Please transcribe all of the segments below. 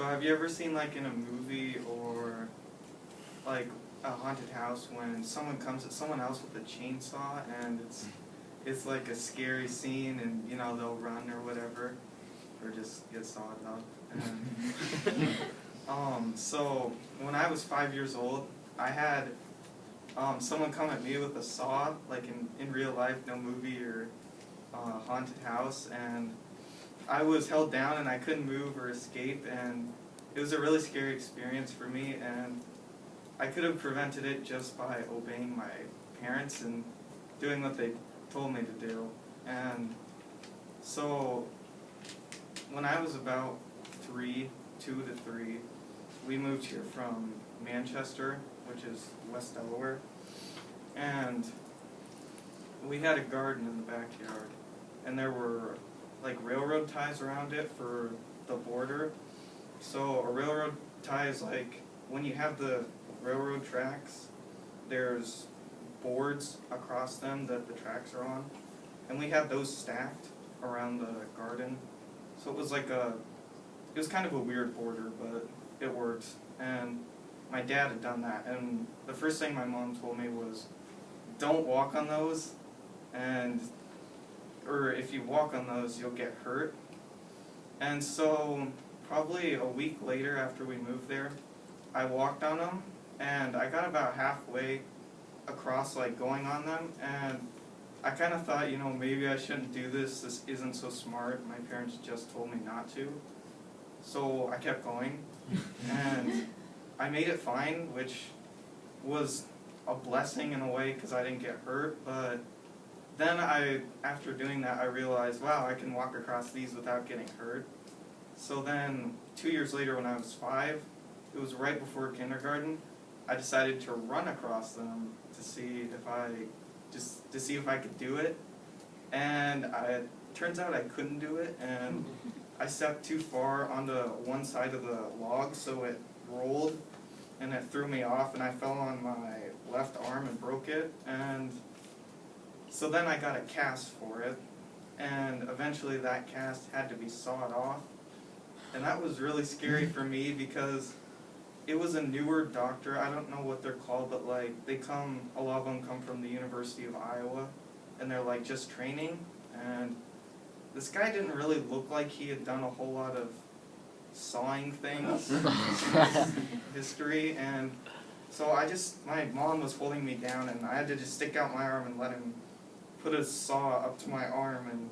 So have you ever seen like in a movie or like a haunted house when someone comes at someone else with a chainsaw and it's like a scary scene and you know they'll run or whatever or just get sawed up and so when I was 5 years old I had someone come at me with a saw like in real life, no movie or haunted house, and I was held down and I couldn't move or escape, and it was a really scary experience for me, and I could have prevented it just by obeying my parents and doing what they told me to do. And so when I was about 2 to 3, we moved here from Manchester, which is West Delaware, and we had a garden in the backyard, and there were like railroad ties around it for the border. So a railroad tie is like when you have the railroad tracks, there's boards across them that the tracks are on, and we had those stacked around the garden. So it was like it was kind of a weird border, but it worked. And my dad had done that, and the first thing my mom told me was, don't walk on those, or if you walk on those, you'll get hurt. And so probably a week later after we moved there, I walked on them, and I got about halfway across, like going on them, and I kind of thought, you know, maybe I shouldn't do this. This isn't so smart. My parents just told me not to. So I kept going, and I made it fine, which was a blessing in a way because I didn't get hurt. But then after doing that, I realized, wow, I can walk across these without getting hurt. So then 2 years later when I was 5, it was right before kindergarten, I decided to run across them to see if I could do it. And it turns out I couldn't do it, and I stepped too far onto one side of the log, so it rolled and it threw me off, and I fell on my left arm and broke it. And so then I got a cast for it, and eventually that cast had to be sawed off. And that was really scary for me because it was a newer doctor. I don't know what they're called, but like a lot of them come from the University of Iowa, and they're like just training. And this guy didn't really look like he had done a whole lot of sawing things in his history. And so my mom was holding me down, and I had to just stick out my arm and let him put a saw up to my arm and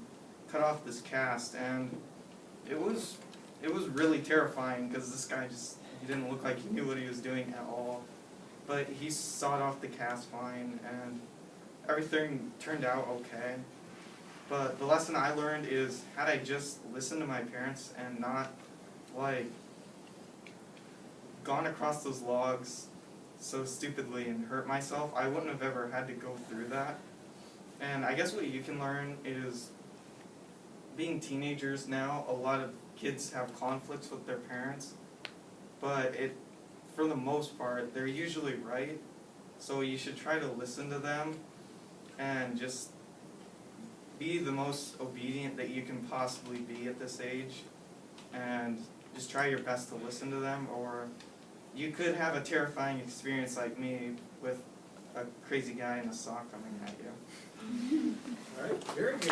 cut off this cast. And it was really terrifying because this guy he didn't look like he knew what he was doing at all. But he sawed off the cast fine, and everything turned out okay. But the lesson I learned is, had I just listened to my parents and not like gone across those logs so stupidly and hurt myself, I wouldn't have ever had to go through that. And I guess what you can learn is, being teenagers now, a lot of kids have conflicts with their parents, but for the most part, they're usually right. So you should try to listen to them and just be the most obedient that you can possibly be at this age, and just try your best to listen to them, or you could have a terrifying experience like me with a crazy guy in a saw coming at you. All right, very good.